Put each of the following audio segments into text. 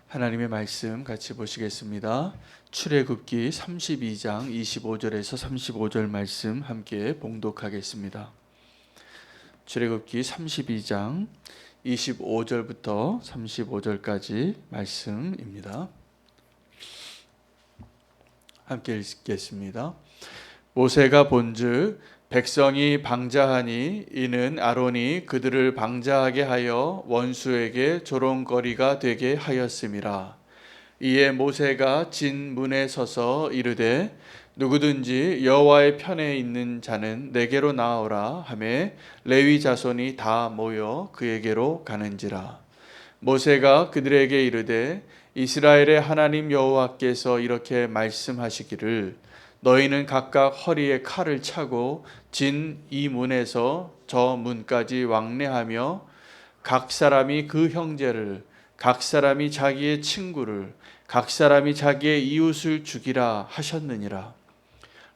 하나님의 말씀 같이 보시겠습니다. 출애굽기 32장 25절에서 35절 말씀 함께 봉독하겠습니다. 출애굽기 32장 25절부터 35절까지 말씀입니다. 함께 읽겠습니다. 모세가 본즉 백성이 방자하니 이는 아론이 그들을 방자하게 하여 원수에게 조롱거리가 되게 하였음이라. 이에 모세가 진 문에 서서 이르되 누구든지 여호와의 편에 있는 자는 내게로 나오라 하매 레위 자손이 다 모여 그에게로 가는지라. 모세가 그들에게 이르되 이스라엘의 하나님 여호와께서 이렇게 말씀하시기를 너희는 각각 허리에 칼을 차고 진 이 문에서 저 문까지 왕래하며 각 사람이 그 형제를, 각 사람이 자기의 친구를, 각 사람이 자기의 이웃을 죽이라 하셨느니라.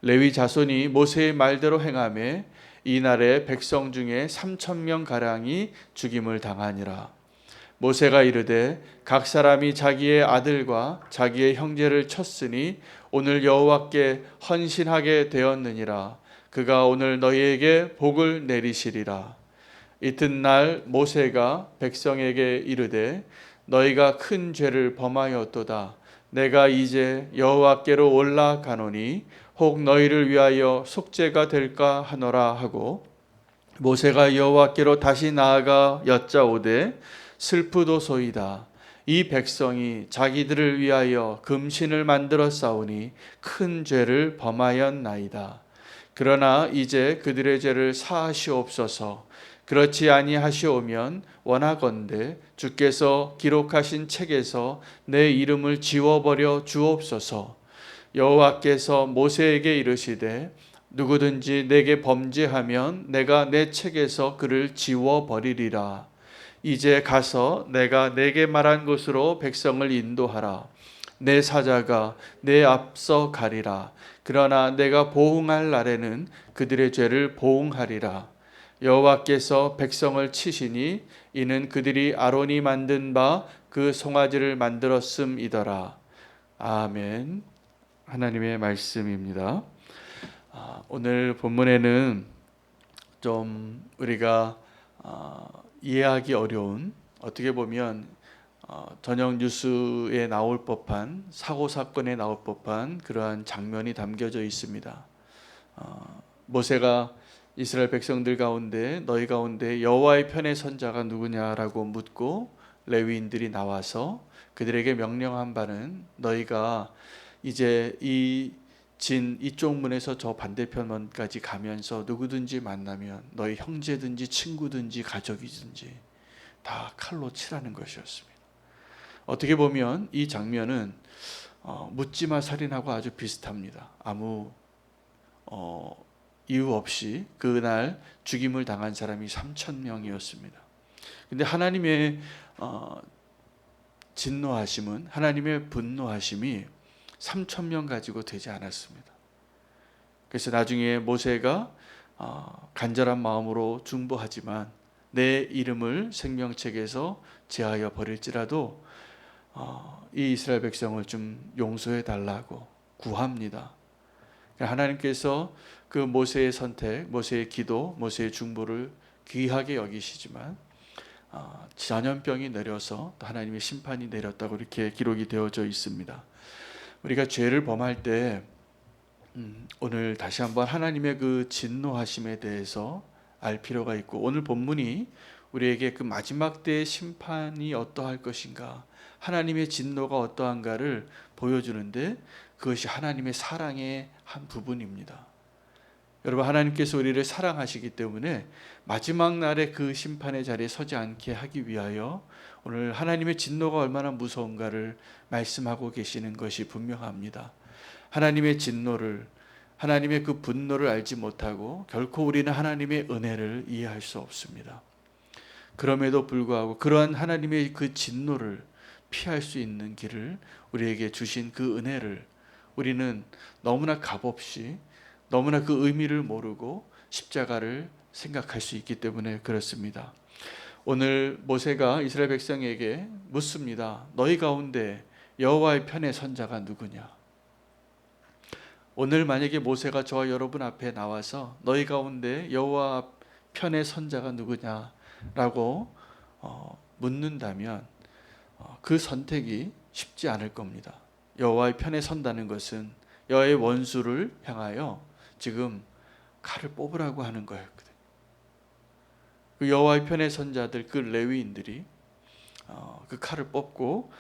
레위 자손이 모세의 말대로 행하매 이날에 백성 중에 3,000명 가량이 죽임을 당하니라. 모세가 이르되 각 사람이 자기의 아들과 자기의 형제를 쳤으니 오늘 여호와께 헌신하게 되었느니라. 그가 오늘 너희에게 복을 내리시리라. 이튿날 모세가 백성에게 이르되 너희가 큰 죄를 범하였도다. 내가 이제 여호와께로 올라가노니 혹 너희를 위하여 속죄가 될까 하노라 하고 모세가 여호와께로 다시 나아가 여짜오되 슬프도소이다. 이 백성이 자기들을 위하여 금신을 만들어 싸우니 큰 죄를 범하였나이다. 그러나 이제 그들의 죄를 사하시옵소서. 그렇지 아니하시오면 원하건대 주께서 기록하신 책에서 내 이름을 지워버려 주옵소서. 여호와께서 모세에게 이르시되 누구든지 내게 범죄하면 내가 내 책에서 그를 지워버리리라. 이제 가서 내가 내게 말한 곳으로 백성을 인도하라. 내 사자가 내 앞서 가리라. 그러나 내가 보응할 날에는 그들의 죄를 보응하리라. 여호와께서 백성을 치시니 이는 그들이 아론이 만든 바 그 송아지를 만들었음이더라. 아멘. 하나님의 말씀입니다. 오늘 본문에는 좀 우리가 이해하기 어려운, 어떻게 보면 저녁 뉴스에 나올 법한, 사고 사건에 나올 법한 그러한 장면이 담겨져 있습니다. 모세가 이스라엘 백성들 가운데 너희 가운데 여호와의 편에 선 자가 누구냐라고 묻고 레위인들이 나와서 그들에게 명령한 바는 너희가 이제 이쪽 문에서 저 반대편 문까지 가면서 누구든지 만나면 너희 형제든지 친구든지 가족이든지 다 칼로 치라는 것이었습니다. 어떻게 보면 이 장면은 묻지마 살인하고 아주 비슷합니다. 아무 이유 없이 그날 죽임을 당한 사람이 3,000명이었습니다. 근데 하나님의 진노하심은, 하나님의 분노하심이 3,000명 가지고 되지 않았습니다. 그래서 나중에 모세가 간절한 마음으로 중보하지만 내 이름을 생명책에서 제하여 버릴지라도 이 이스라엘 백성을 좀 용서해 달라고 구합니다. 하나님께서 그 모세의 선택, 모세의 기도, 모세의 중보를 귀하게 여기시지만 전염병이 내려서 또 하나님의 심판이 내렸다고 이렇게 기록이 되어져 있습니다. 우리가 죄를 범할 때 오늘 다시 한번 하나님의 그 진노하심에 대해서 알 필요가 있고, 오늘 본문이 우리에게 그 마지막 때의 심판이 어떠할 것인가, 하나님의 진노가 어떠한가를 보여주는데 그것이 하나님의 사랑의 한 부분입니다. 여러분, 하나님께서 우리를 사랑하시기 때문에 마지막 날에 그 심판의 자리에 서지 않게 하기 위하여 오늘 하나님의 진노가 얼마나 무서운가를 말씀하고 계시는 것이 분명합니다. 하나님의 진노를, 하나님의 그 분노를 알지 못하고 결코 우리는 하나님의 은혜를 이해할 수 없습니다. 그럼에도 불구하고 그러한 하나님의 그 진노를 피할 수 있는 길을, 우리에게 주신 그 은혜를 우리는 너무나 값없이, 너무나 그 의미를 모르고 십자가를 생각할 수 있기 때문에 그렇습니다. 오늘 모세가 이스라엘 백성에게 묻습니다. 너희 가운데 여호와의 편에 선 자가 누구냐? 오늘 만약에 모세가 저와 여러분 앞에 나와서 너희 가운데 여호와 편에 선 자가 누구냐라고 묻는다면 그 선택이 쉽지 않을 겁니다. 여호와의 편에 선다는 것은 여호와의 원수를 향하여 지금 칼을 뽑으라고 하는 거였거든요. 그 여호와의 편에 선 자들, 그 레위인들이 그 칼을 뽑고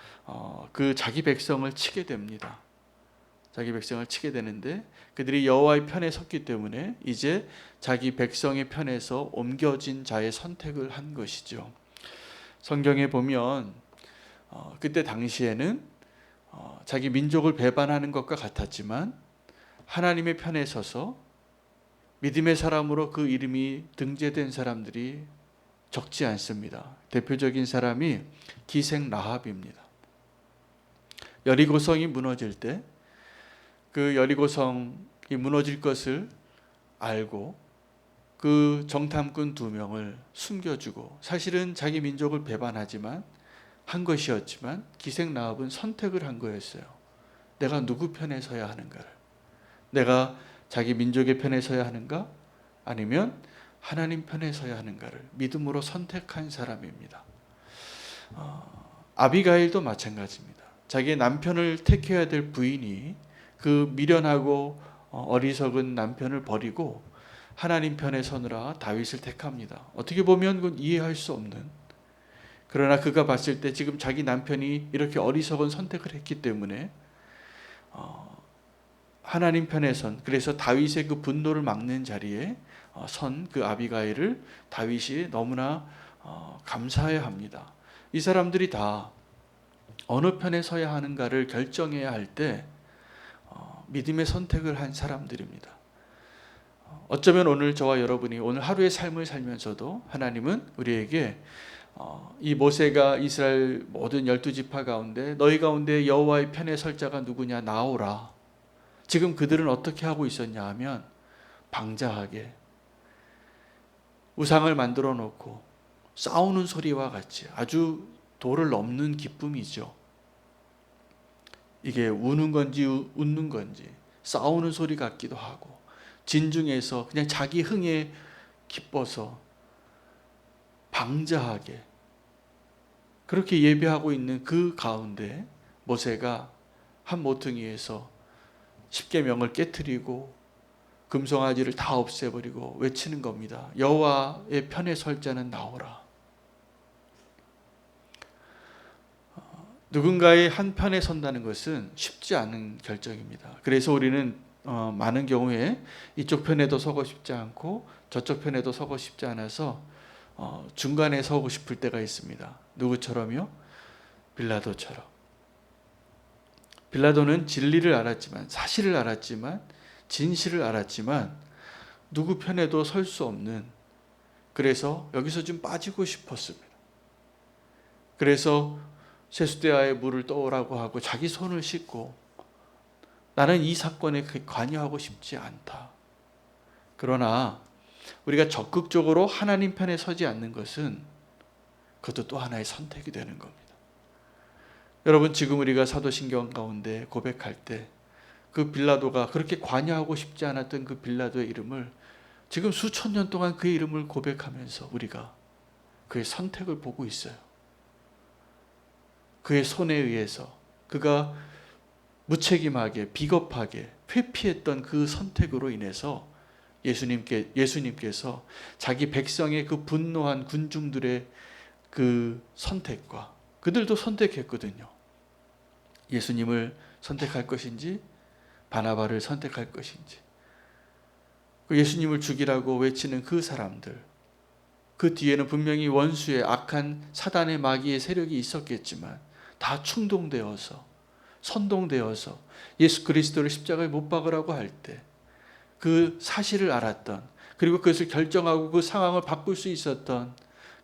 그 자기 백성을 치게 됩니다. 자기 백성을 치게 되는데 그들이 여호와의 편에 섰기 때문에 이제 자기 백성의 편에서 옮겨진 자의 선택을 한 것이죠. 성경에 보면 그때 당시에는 자기 민족을 배반하는 것과 같았지만 하나님의 편에 서서 믿음의 사람으로 그 이름이 등재된 사람들이 적지 않습니다. 대표적인 사람이 기생 라합입니다. 여리고성이 무너질 때 그 여리고성이 무너질 것을 알고 그 정탐꾼 2명을 숨겨주고, 사실은 자기 민족을 배반하지만 한 것이었지만 기생 라합은 선택을 한 거였어요. 내가 누구 편에 서야 하는가를. 내가 자기 민족의 편에 서야 하는가? 아니면 하나님 편에 서야 하는가를 믿음으로 선택한 사람입니다. 아비가일도 마찬가지입니다. 자기의 남편을 택해야 될 부인이 그 미련하고 어리석은 남편을 버리고 하나님 편에 서느라 다윗을 택합니다. 어떻게 보면 그건 이해할 수 없는, 그러나 그가 봤을 때 지금 자기 남편이 이렇게 어리석은 선택을 했기 때문에 하나님 편에 선, 그래서 다윗의 그 분노를 막는 자리에 선 그 아비가일을 다윗이 너무나 감사해야 합니다. 이 사람들이 다 어느 편에 서야 하는가를 결정해야 할 때 믿음의 선택을 한 사람들입니다. 어쩌면 오늘 저와 여러분이 오늘 하루의 삶을 살면서도 하나님은 우리에게 이 모세가 이스라엘 모든 12지파 가운데 너희 가운데 여호와의 편에 설 자가 누구냐 나오라. 지금 그들은 어떻게 하고 있었냐 하면 방자하게 우상을 만들어 놓고 싸우는 소리와 같이 아주 도를 넘는 기쁨이죠. 이게 우는 건지 웃는 건지 싸우는 소리 같기도 하고 진중해서 그냥 자기 흥에 기뻐서 방자하게 그렇게 예배하고 있는 그 가운데 모세가 한 모퉁이에서 십계명을 깨트리고 금송아지를 다 없애버리고 외치는 겁니다. 여호와의 편에 설 자는 나오라. 누군가의 한 편에 선다는 것은 쉽지 않은 결정입니다. 그래서 우리는 많은 경우에 이쪽 편에도 서고 싶지 않고 저쪽 편에도 서고 싶지 않아서 중간에 서고 싶을 때가 있습니다. 누구처럼요? 빌라도처럼. 빌라도는 진리를 알았지만, 사실을 알았지만, 진실을 알았지만 누구 편에도 설 수 없는, 그래서 여기서 좀 빠지고 싶었습니다. 그래서 세수대야에 물을 떠오라고 하고 자기 손을 씻고 나는 이 사건에 관여하고 싶지 않다. 그러나 우리가 적극적으로 하나님 편에 서지 않는 것은 그것도 또 하나의 선택이 되는 겁니다. 여러분, 지금 우리가 사도신경 가운데 고백할 때 그 빌라도가 그렇게 관여하고 싶지 않았던 그 빌라도의 이름을 지금 수천 년 동안 그의 이름을 고백하면서 우리가 그의 선택을 보고 있어요. 그의 손에 의해서 그가 무책임하게 비겁하게 회피했던 그 선택으로 인해서 예수님께서 자기 백성의 그 분노한 군중들의 그 선택과, 그들도 선택했거든요. 예수님을 선택할 것인지 바나바를 선택할 것인지. 그 예수님을 죽이라고 외치는 그 사람들, 그 뒤에는 분명히 원수의 악한 사단의 마귀의 세력이 있었겠지만 다 충동되어서 선동되어서 예수 그리스도를 십자가에 못 박으라고 할 때 그 사실을 알았던, 그리고 그것을 결정하고 그 상황을 바꿀 수 있었던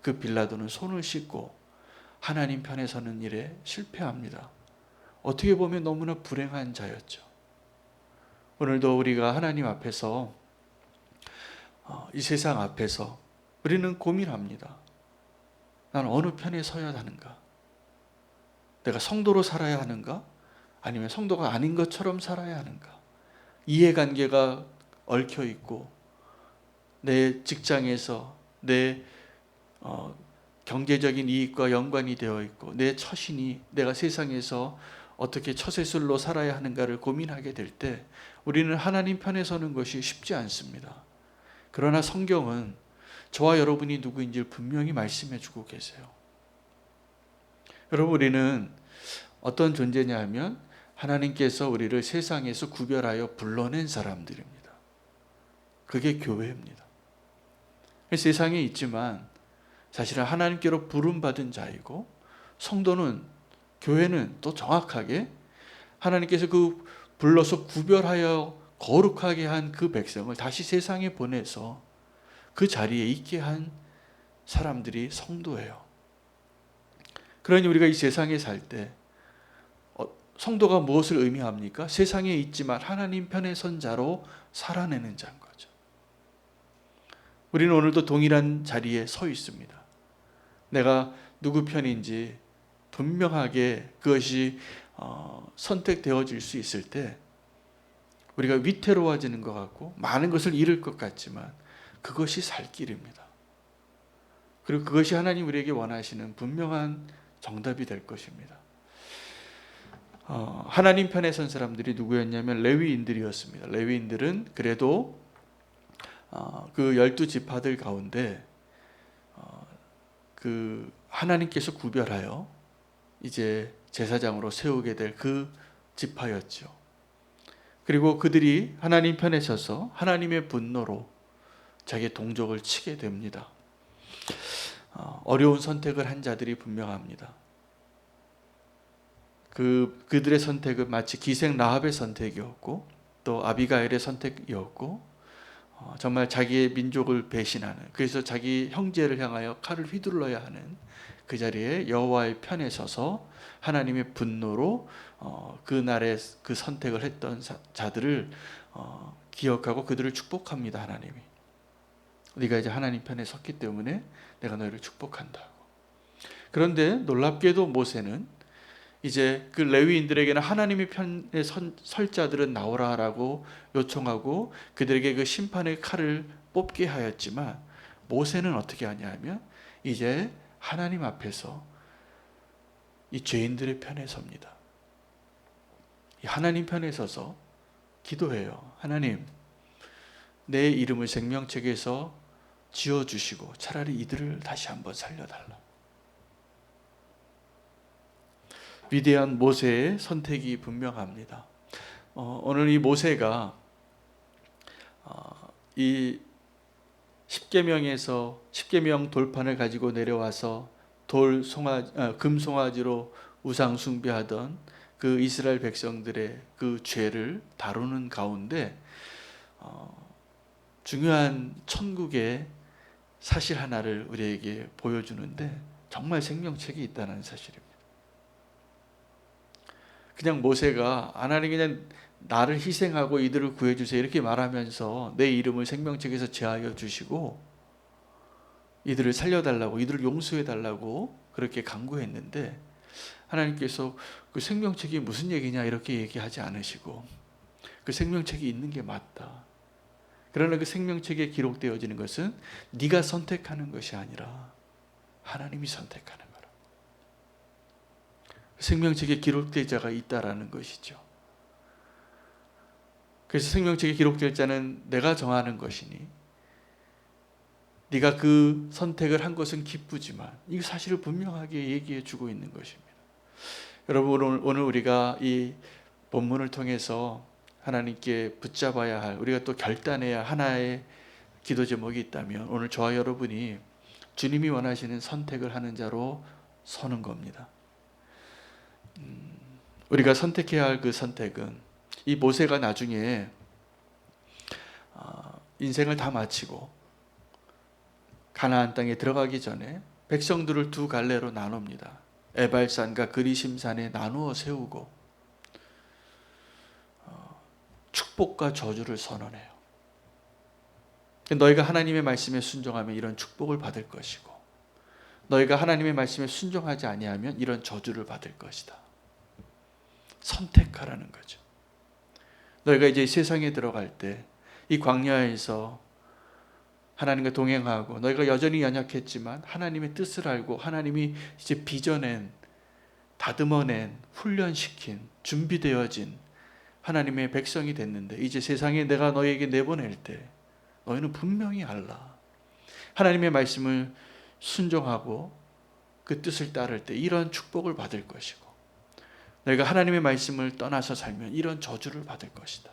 그 빌라도는 손을 씻고 하나님 편에 서는 일에 실패합니다. 어떻게 보면 너무나 불행한 자였죠. 오늘도 우리가 하나님 앞에서 이 세상 앞에서 우리는 고민합니다. 나는 어느 편에 서야 하는가? 내가 성도로 살아야 하는가? 아니면 성도가 아닌 것처럼 살아야 하는가? 이해관계가 얽혀 있고 내 직장에서 내 경제적인 이익과 연관이 되어 있고 내 처신이 내가 세상에서 어떻게 처세술로 살아야 하는가를 고민하게 될 때 우리는 하나님 편에 서는 것이 쉽지 않습니다. 그러나 성경은 저와 여러분이 누구인지를 분명히 말씀해 주고 계세요. 여러분, 우리는 어떤 존재냐 하면 하나님께서 우리를 세상에서 구별하여 불러낸 사람들입니다. 그게 교회입니다. 세상에 있지만 사실은 하나님께로 부름받은 자이고, 성도는, 교회는 또 정확하게 하나님께서 그 불러서 구별하여 거룩하게 한 그 백성을 다시 세상에 보내서 그 자리에 있게 한 사람들이 성도예요. 그러니 우리가 이 세상에 살 때 성도가 무엇을 의미합니까? 세상에 있지만 하나님 편에 선 자로 살아내는 자인 거죠. 우리는 오늘도 동일한 자리에 서 있습니다. 내가 누구 편인지 분명하게 그것이 선택되어질 수 있을 때 우리가 위태로워지는 것 같고 많은 것을 잃을 것 같지만 그것이 살 길입니다. 그리고 그것이 하나님 우리에게 원하시는 분명한 정답이 될 것입니다. 하나님 편에 선 사람들이 누구였냐면 레위인들이었습니다. 레위인들은 그래도 그 12지파들 가운데 그 하나님께서 구별하여 이제 제사장으로 세우게 될 그 지파였죠. 그리고 그들이 하나님 편에 서서 하나님의 분노로 자기의 동족을 치게 됩니다. 어려운 선택을 한 자들이 분명합니다. 그들의 선택은 마치 기생 라합의 선택이었고 또 아비가일의 선택이었고 정말 자기의 민족을 배신하는, 그래서 자기 형제를 향하여 칼을 휘둘러야 하는 그 자리에 여호와의 편에 서서 하나님의 분노로 그날의 그 선택을 했던 자들을 기억하고 그들을 축복합니다. 하나님이 네가 이제 하나님 편에 섰기 때문에 내가 너희를 축복한다고. 그런데 놀랍게도 모세는 이제 그 레위인들에게는 하나님의 편에 설 자들은 나오라라고 요청하고 그들에게 그 심판의 칼을 뽑게 하였지만, 모세는 어떻게 하냐 면 이제 하나님 앞에서 이 죄인들의 편에 섭니다. 하나님 편에 서서 기도해요. 하나님, 내 이름을 생명책에서 지워주시고 차라리 이들을 다시 한번 살려달라. 위대한 모세의 선택이 분명합니다. 오늘 이 모세가 이 십계명 돌판을 가지고 내려와서 금 송아지로 우상 숭배하던 그 이스라엘 백성들의 그 죄를 다루는 가운데 중요한 천국의 사실 하나를 우리에게 보여주는데 정말 생명책이 있다는 사실입니다. 그냥 모세가 하나님 그냥 나를 희생하고 이들을 구해주세요 이렇게 말하면서 내 이름을 생명책에서 제하여 주시고 이들을 살려달라고, 이들을 용서해달라고 그렇게 간구했는데 하나님께서 그 생명책이 무슨 얘기냐 이렇게 얘기하지 않으시고 그 생명책이 있는 게 맞다. 그러나 그 생명책에 기록되어지는 것은 네가 선택하는 것이 아니라 하나님이 선택하는 거라. 생명책에 기록될 자가 있다라는 것이죠. 그래서 생명책에 기록될 자는 내가 정하는 것이니 네가 그 선택을 한 것은 기쁘지만 이 사실을 분명하게 얘기해 주고 있는 것입니다. 여러분, 오늘 우리가 이 본문을 통해서 하나님께 붙잡아야 할, 우리가 또 결단해야 하나의 기도 제목이 있다면 오늘 저와 여러분이 주님이 원하시는 선택을 하는 자로 서는 겁니다. 우리가 선택해야 할 그 선택은 이 모세가 나중에 인생을 다 마치고 가나안 땅에 들어가기 전에 백성들을 두 갈래로 나눕니다. 에발산과 그리심산에 나누어 세우고 축복과 저주를 선언해요. 너희가 하나님의 말씀에 순종하면 이런 축복을 받을 것이고 너희가 하나님의 말씀에 순종하지 아니하면 이런 저주를 받을 것이다. 선택하라는 거죠. 너희가 이제 세상에 들어갈 때 이 광야에서 하나님과 동행하고 너희가 여전히 연약했지만 하나님의 뜻을 알고 하나님이 이제 빚어낸, 다듬어낸, 훈련시킨, 준비되어진 하나님의 백성이 됐는데 이제 세상에 내가 너희에게 내보낼 때 너희는 분명히 알라. 하나님의 말씀을 순종하고 그 뜻을 따를 때 이런 축복을 받을 것이고 너희가 하나님의 말씀을 떠나서 살면 이런 저주를 받을 것이다.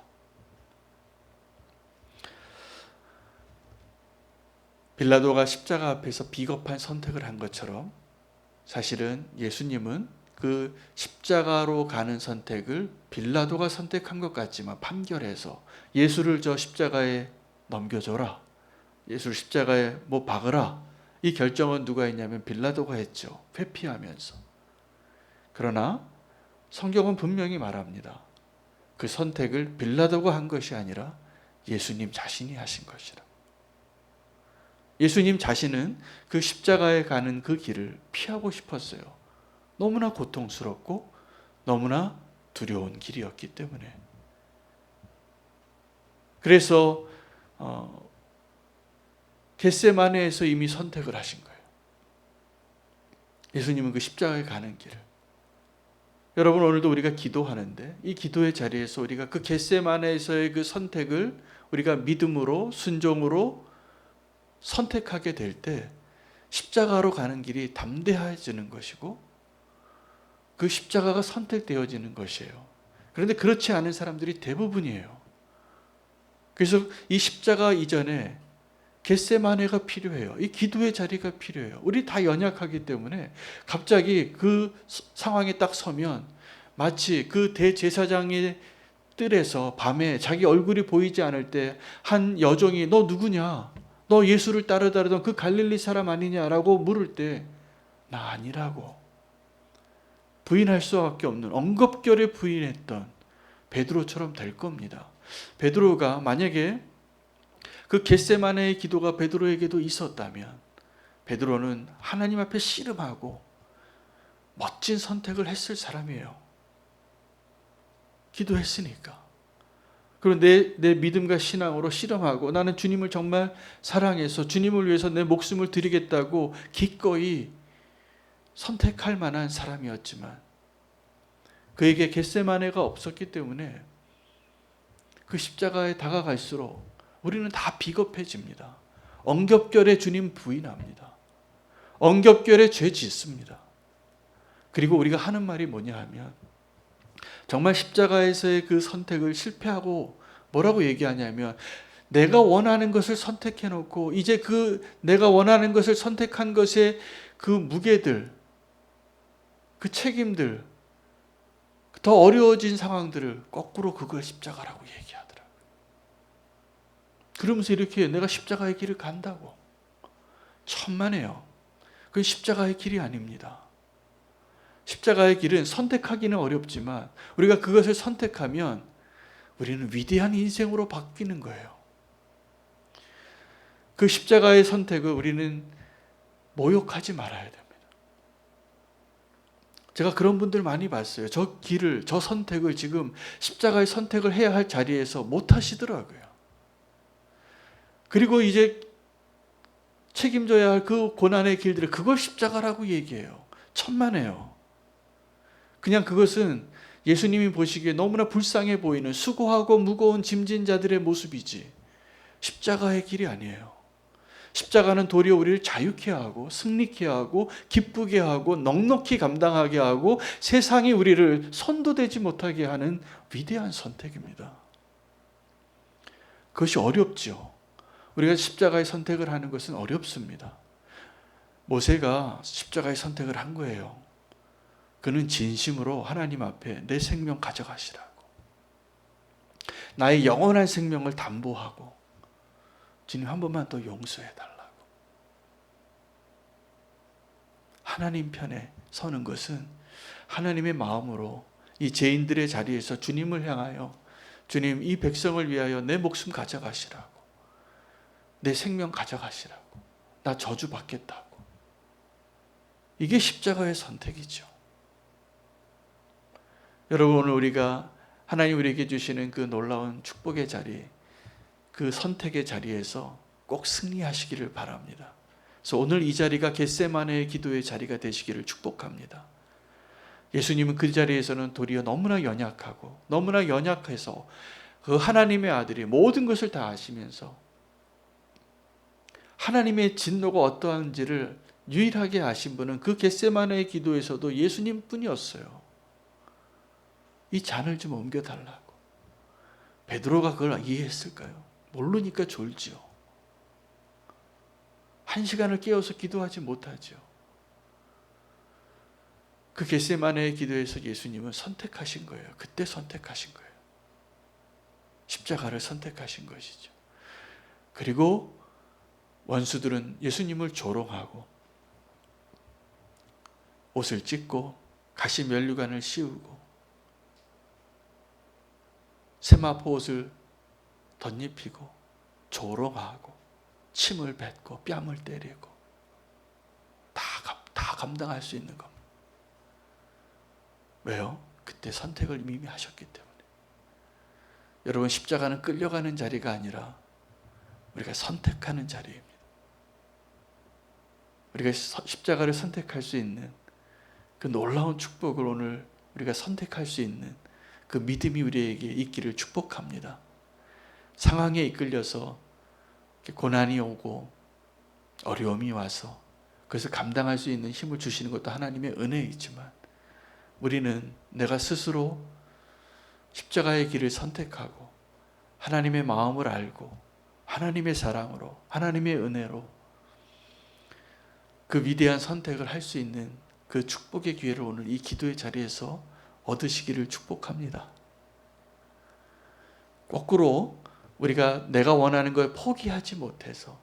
빌라도가 십자가 앞에서 비겁한 선택을 한 것처럼 사실은 예수님은 그 십자가로 가는 선택을 빌라도가 선택한 것 같지만 판결해서 예수를 저 십자가에 넘겨줘라, 예수를 십자가에 못 박으라, 이 결정은 누가 했냐면 빌라도가 했죠. 회피하면서. 그러나 성경은 분명히 말합니다. 그 선택을 빌라도가 한 것이 아니라 예수님 자신이 하신 것이라. 예수님 자신은 그 십자가에 가는 그 길을 피하고 싶었어요. 너무나 고통스럽고 너무나 두려운 길이었기 때문에. 그래서 겟세마네에서 이미 선택을 하신 거예요. 예수님은 그 십자가에 가는 길을. 여러분, 오늘도 우리가 기도하는데 이 기도의 자리에서 우리가 그 겟세마네에서의 그 선택을 우리가 믿음으로, 순종으로 선택하게 될 때 십자가로 가는 길이 담대해지는 것이고 그 십자가가 선택되어지는 것이에요. 그런데 그렇지 않은 사람들이 대부분이에요. 그래서 이 십자가 이전에 겟세마네가 필요해요. 이 기도의 자리가 필요해요. 우리 다 연약하기 때문에 갑자기 그 상황에 딱 서면 마치 그 대제사장의 뜰에서 밤에 자기 얼굴이 보이지 않을 때 한 여종이 너 누구냐? 너 예수를 따르던 그 갈릴리 사람 아니냐라고 물을 때 나 아니라고 부인할 수밖에 없는, 엉겁결에 부인했던 베드로처럼 될 겁니다. 베드로가 만약에 그 겟세마네의 기도가 베드로에게도 있었다면 베드로는 하나님 앞에 씨름하고 멋진 선택을 했을 사람이에요. 기도했으니까. 그리고 내 믿음과 신앙으로 씨름하고 나는 주님을 정말 사랑해서 주님을 위해서 내 목숨을 드리겠다고 기꺼이 선택할 만한 사람이었지만 그에게 겟세마네가 없었기 때문에 그 십자가에 다가갈수록 우리는 다 비겁해집니다. 엉겹결에 주님 부인합니다. 엉겹결에 죄 짓습니다. 그리고 우리가 하는 말이 뭐냐 하면 정말 십자가에서의 그 선택을 실패하고 뭐라고 얘기하냐면 내가 원하는 것을 선택해놓고 이제 그 내가 원하는 것을 선택한 것의 그 무게들, 그 책임들, 더 어려워진 상황들을 거꾸로 그걸 십자가라고 얘기하더라고요. 그러면서 이렇게 내가 십자가의 길을 간다고. 천만에요. 그건 십자가의 길이 아닙니다. 십자가의 길은 선택하기는 어렵지만 우리가 그것을 선택하면 우리는 위대한 인생으로 바뀌는 거예요. 그 십자가의 선택을 우리는 모욕하지 말아야 됩니다. 제가 그런 분들 많이 봤어요. 저 길을, 저 선택을 지금 십자가의 선택을 해야 할 자리에서 못 하시더라고요. 그리고 이제 책임져야 할 그 고난의 길들을 그걸 십자가라고 얘기해요. 천만에요. 그냥 그것은 예수님이 보시기에 너무나 불쌍해 보이는 수고하고 무거운 짐진 자들의 모습이지 십자가의 길이 아니에요. 십자가는 도리어 우리를 자유케 하고 승리케 하고 기쁘게 하고 넉넉히 감당하게 하고 세상이 우리를 손도대지 못하게 하는 위대한 선택입니다. 그것이 어렵죠. 우리가 십자가의 선택을 하는 것은 어렵습니다. 모세가 십자가의 선택을 한 거예요. 그는 진심으로 하나님 앞에 내 생명 가져가시라고, 나의 영원한 생명을 담보하고 주님 한 번만 더 용서해 달라고. 하나님 편에 서는 것은 하나님의 마음으로 이 죄인들의 자리에서 주님을 향하여 주님 이 백성을 위하여 내 목숨 가져가시라고, 내 생명 가져가시라고, 나 저주 받겠다고. 이게 십자가의 선택이죠. 여러분, 오늘 우리가 하나님 우리에게 주시는 그 놀라운 축복의 자리, 그 선택의 자리에서 꼭 승리하시기를 바랍니다. 그래서 오늘 이 자리가 겟세마네의 기도의 자리가 되시기를 축복합니다. 예수님은 그 자리에서는 도리어 너무나 연약하고 너무나 연약해서 그 하나님의 아들이 모든 것을 다 아시면서 하나님의 진노가 어떠한지를 유일하게 아신 분은 그 겟세마네의 기도에서도 예수님 뿐이었어요. 이 잔을 좀 옮겨달라고. 베드로가 그걸 이해했을까요? 모르니까 졸지요. 1시간을 깨어서 기도하지 못하죠. 그 겟세마네의 기도에서 예수님은 선택하신 거예요. 그때 선택하신 거예요. 십자가를 선택하신 것이죠. 그리고 원수들은 예수님을 조롱하고 옷을 찢고 가시 면류관을 씌우고 세마포 옷을 덧입히고 조롱하고 침을 뱉고 뺨을 때리고 다 감당할 수 있는 겁니다. 왜요? 그때 선택을 이미 하셨기 때문에. 여러분, 십자가는 끌려가는 자리가 아니라 우리가 선택하는 자리입니다. 우리가 십자가를 선택할 수 있는 그 놀라운 축복을 오늘 우리가 선택할 수 있는 그 믿음이 우리에게 있기를 축복합니다. 상황에 이끌려서 고난이 오고 어려움이 와서 그래서 감당할 수 있는 힘을 주시는 것도 하나님의 은혜이지만 우리는 내가 스스로 십자가의 길을 선택하고 하나님의 마음을 알고 하나님의 사랑으로 하나님의 은혜로 그 위대한 선택을 할 수 있는 그 축복의 기회를 오늘 이 기도의 자리에서 얻으시기를 축복합니다. 거꾸로 우리가 내가 원하는 걸 포기하지 못해서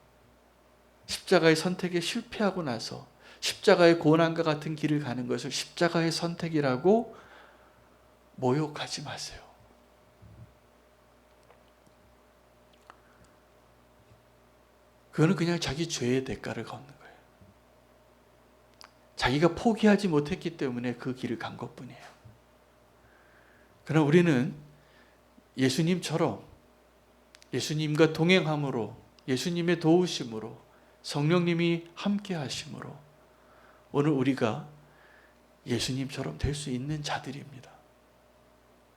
십자가의 선택에 실패하고 나서 십자가의 고난과 같은 길을 가는 것을 십자가의 선택이라고 모욕하지 마세요. 그거는 그냥 자기 죄의 대가를 걷는 거예요. 자기가 포기하지 못했기 때문에 그 길을 간 것뿐이에요. 그러나 우리는 예수님처럼 예수님과 동행함으로 예수님의 도우심으로 성령님이 함께 하심으로 오늘 우리가 예수님처럼 될 수 있는 자들입니다.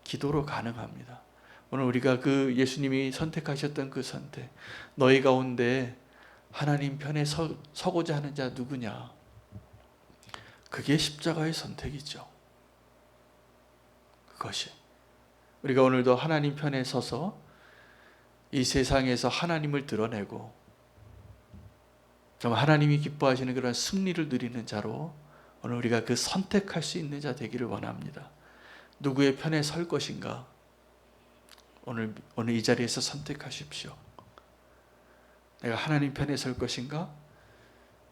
기도로 가능합니다. 오늘 우리가 그 예수님이 선택하셨던 그 선택, 너희 가운데 하나님 편에 서고자 하는 자 누구냐? 그게 십자가의 선택이죠. 그것이 우리가 오늘도 하나님 편에 서서 이 세상에서 하나님을 드러내고 정말 하나님이 기뻐하시는 그런 승리를 누리는 자로 오늘 우리가 그 선택할 수 있는 자 되기를 원합니다. 누구의 편에 설 것인가? 오늘 이 자리에서 선택하십시오. 내가 하나님 편에 설 것인가?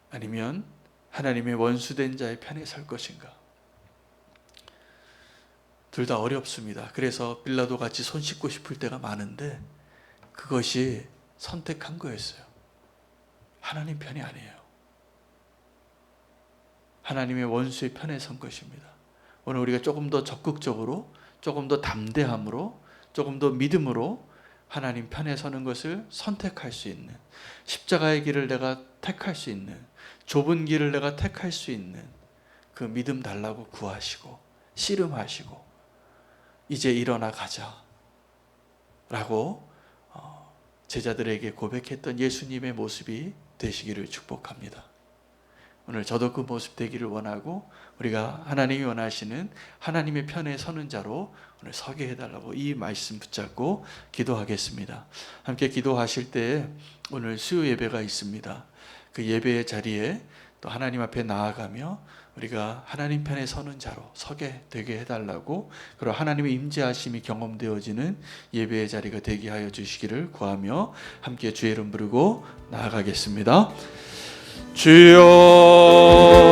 아니면 하나님의 원수된 자의 편에 설 것인가? 둘 다 어렵습니다. 그래서 빌라도 같이 손 씻고 싶을 때가 많은데 그것이 선택한 거였어요. 하나님 편이 아니에요. 하나님의 원수의 편에 선 것입니다. 오늘 우리가 조금 더 적극적으로, 조금 더 담대함으로, 조금 더 믿음으로 하나님 편에 서는 것을 선택할 수 있는, 십자가의 길을 내가 택할 수 있는, 좁은 길을 내가 택할 수 있는 그 믿음 달라고 구하시고 씨름하시고 이제 일어나 가자 라고 제자들에게 고백했던 예수님의 모습이 되시기를 축복합니다. 오늘 저도 그 모습 되기를 원하고 우리가 하나님이 원하시는 하나님의 편에 서는 자로 오늘 서게 해달라고 이 말씀 붙잡고 기도하겠습니다. 함께 기도하실 때 오늘 수요 예배가 있습니다. 그 예배의 자리에 또 하나님 앞에 나아가며 우리가 하나님 편에 서는 자로 서게 되게 해달라고, 그리고 하나님의 임재하심이 경험되어지는 예배의 자리가 되게 하여 주시기를 구하며 함께 주의 이름 부르고 나아가겠습니다. 주여